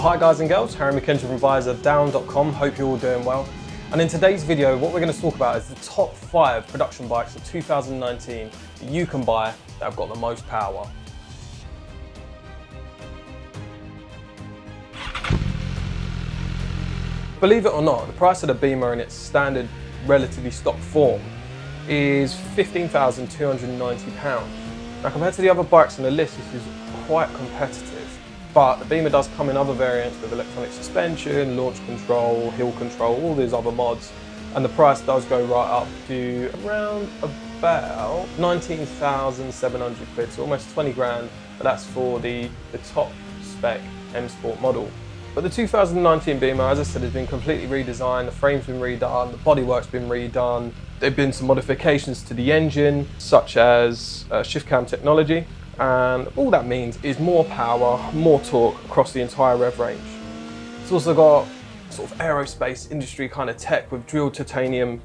Hi guys and girls, Harry McKendry from Visordown.com, hope you're all doing well. And in today's video, what we're going to talk about is the top 5 production bikes of 2019 that you can buy that have got the most power. Believe it or not, the price of the Beamer in its standard, relatively stock form is £15,290. Now compared to the other bikes on the list, this is quite competitive. But the Beamer does come in other variants with electronic suspension, launch control, hill control, all these other mods. And the price does go right up to around about 19,700 quid, so almost 20 grand, but that's for the top spec M Sport model. But the 2019 Beamer, as I said, has been completely redesigned, the frame's been redone, the bodywork's been redone. There have been some modifications to the engine, such as shift cam technology. And all that means is more power, more torque across the entire rev range. It's also got sort of aerospace industry kind of tech with drilled titanium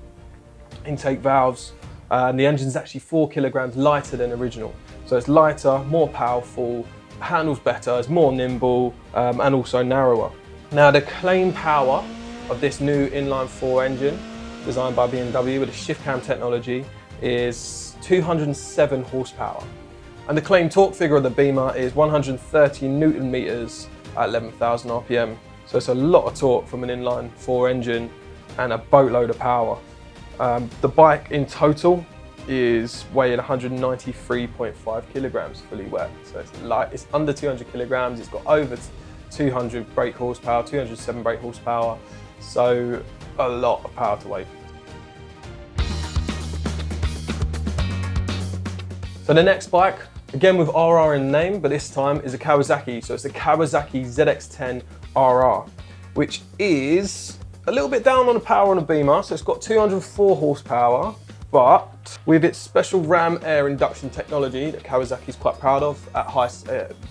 intake valves. And the engine's actually 4 kilograms lighter than original. So it's lighter, more powerful, handles better, it's more nimble, and also narrower. Now the claim power of this new inline 4 engine, designed by BMW with a shift cam technology, is 207 horsepower. And the claimed torque figure of the Beamer is 130 Newton meters at 11,000 RPM. So it's a lot of torque from an inline 4 engine and a boatload of power. The bike in total is weighing 193.5 kilograms fully wet. So it's light, it's under 200 kilograms, it's got over 200 brake horsepower, 207 brake horsepower. So a lot of power to weight. So the next bike, again with RR in the name, but this time is a Kawasaki. So it's the Kawasaki ZX10RR, which is a little bit down on the power on the Beamer. So it's got 204 horsepower, but with its special ram air induction technology that Kawasaki is quite proud of, at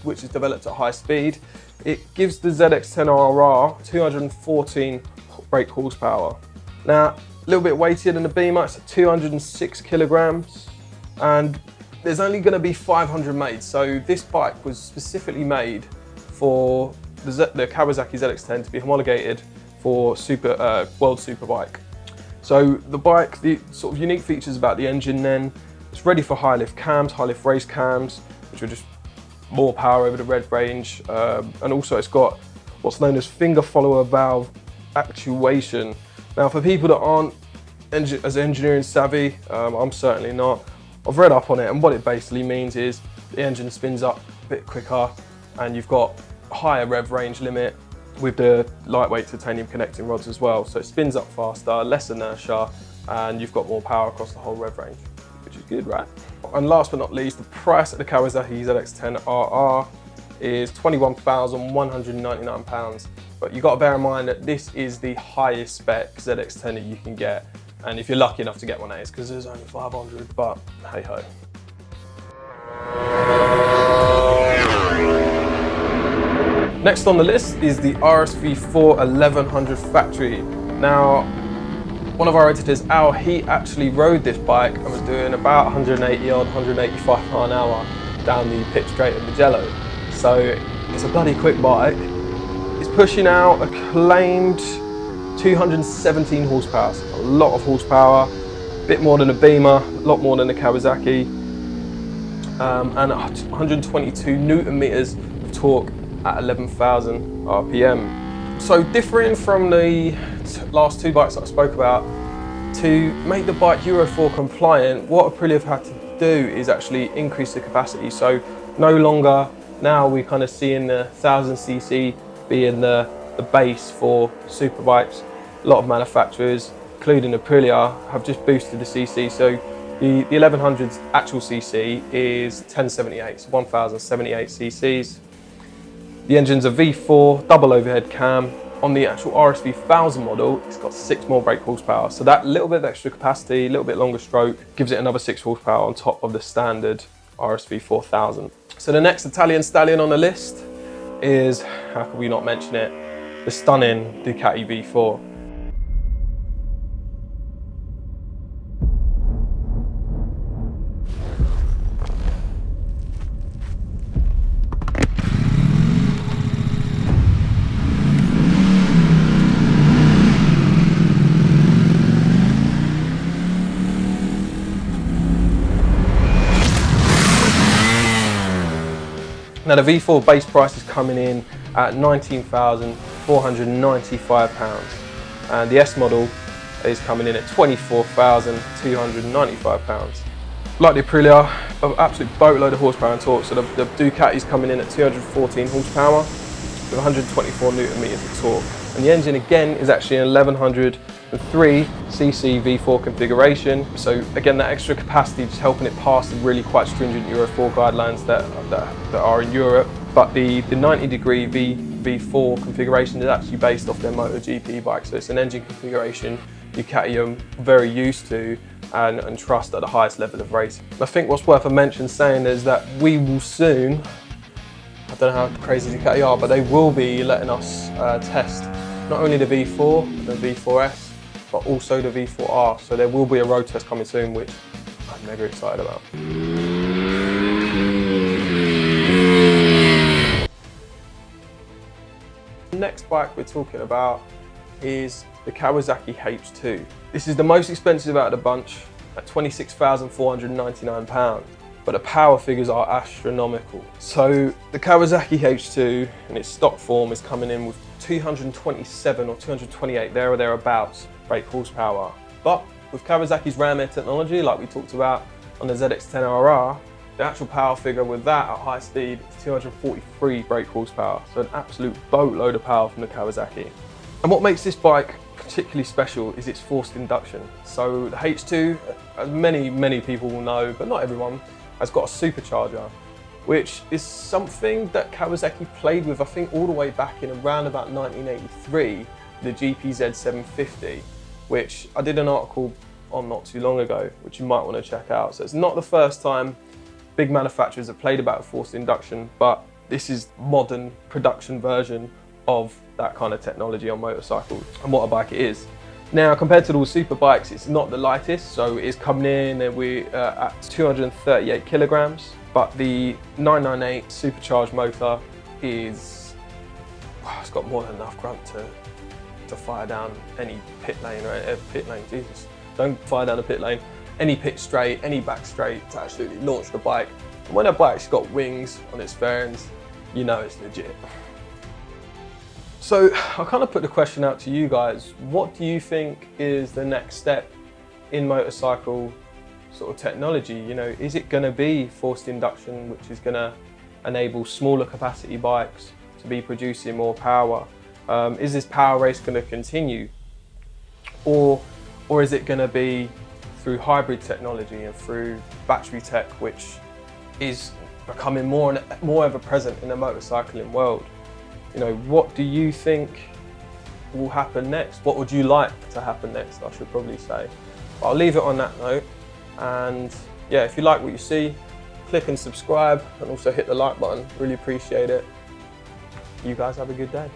which is developed at high speed, it gives the ZX10RR 214 brake horsepower. Now, a little bit weightier than the Beamer, it's at 206 kilograms, and there's only going to be 500 made, so this bike was specifically made for the Kawasaki ZX10 to be homologated for World Superbike. So the bike, the sort of unique features about the engine then, it's ready for high lift cams, high lift race cams, which are just more power over the rev range, and also it's got what's known as finger follower valve actuation. Now for people that aren't as engineering savvy, I'm certainly not, I've read up on it, and what it basically means is the engine spins up a bit quicker and you've got higher rev range limit with the lightweight titanium connecting rods as well. So it spins up faster, less inertia, and you've got more power across the whole rev range, which is good, right? And last but not least, the price of the Kawasaki ZX10RR is £21,199. But you've got to bear in mind that this is the highest spec ZX10 that you can get. And if you're lucky enough to get one, that is because there's only 500, but hey ho. Next on the list is the RSV 4 1100 factory. Now, one of our editors, Al, he actually rode this bike and was doing about 180 odd, 185 mile an hour down the pit straight at Mugello. So it's a bloody quick bike. It's pushing out a claimed 217 horsepower, so a lot of horsepower, a bit more than a Beamer, a lot more than a Kawasaki, and 122 Newton meters of torque at 11,000 RPM. So differing from the last 2 bikes that I spoke about, to make the bike Euro 4 compliant, what Aprilia have had to do is actually increase the capacity. So no longer, now we're kind of seeing the 1000cc being the base for superbikes. A lot of manufacturers, including Aprilia, have just boosted the CC. So the 1100's actual CC is 1078, so 1078 CCs. The engine's a V4 double overhead cam. On the actual RSV 1000 model, it's got 6 more brake horsepower. So that little bit of extra capacity, a little bit longer stroke, gives it another 6 horsepower on top of the standard RSV 4000. So the next Italian stallion on the list is, how could we not mention it, the stunning Ducati V4. Now the V4 base price is coming in at £19,495, and the S model is coming in at £24,295. Like the Aprilia, an absolute boatload of horsepower and torque. So the Ducati is coming in at 214 horsepower with 124 newton meters of torque. And the engine again is actually an 1103cc V4 configuration. So again, that extra capacity just helping it pass the really quite stringent Euro 4 guidelines that are in Europe. But the 90-degree V4 configuration is actually based off their MotoGP bike. So it's an engine configuration Ducati are very used to and trust at the highest level of racing. I think what's worth a mention saying is that we will soon, I don't know how crazy Ducati are, but they will be letting us test not only the V4, the V4S, but also the V4R. So there will be a road test coming soon, which I'm mega excited about. The next bike we're talking about is the Kawasaki H2. This is the most expensive out of the bunch at £26,499, but the power figures are astronomical. So the Kawasaki H2 in its stock form is coming in with 227 or 228 there or thereabouts brake horsepower. But with Kawasaki's ram air technology, like we talked about on the ZX10RR, the actual power figure with that at high speed is 243 brake horsepower. So an absolute boatload of power from the Kawasaki. And what makes this bike particularly special is its forced induction. So the H2, as many people will know, but not everyone, has got a supercharger, which is something that Kawasaki played with, I think, all the way back in around about 1983, the GP-Z750, which I did an article on not too long ago, which you might want to check out. So it's not the first time big manufacturers have played about forced induction, but this is modern production version of that kind of technology on motorcycles and what a bike it is. Now, compared to all super bikes, it's not the lightest, so it's coming in and we're at 238 kilograms, but the 998 supercharged motor is, it's got more than enough grunt to fire down any pit lane, or Jesus, don't fire down a pit lane, any pit straight, any back straight to absolutely launch the bike. And when a bike's got wings on its fairings, you know it's legit. So I kind of put the question out to you guys. What do you think is the next step in motorcycle sort of technology? You know, is it going to be forced induction, which is going to enable smaller capacity bikes to be producing more power? Is this power race going to continue? Or is it going to be through hybrid technology and through battery tech, which is becoming more ever present in the motorcycling world? You know, what do you think will happen next? What would you like to happen next, I should probably say. But I'll leave it on that note. And yeah, if you like what you see, click and subscribe and also hit the like button. Really appreciate it. You guys have a good day.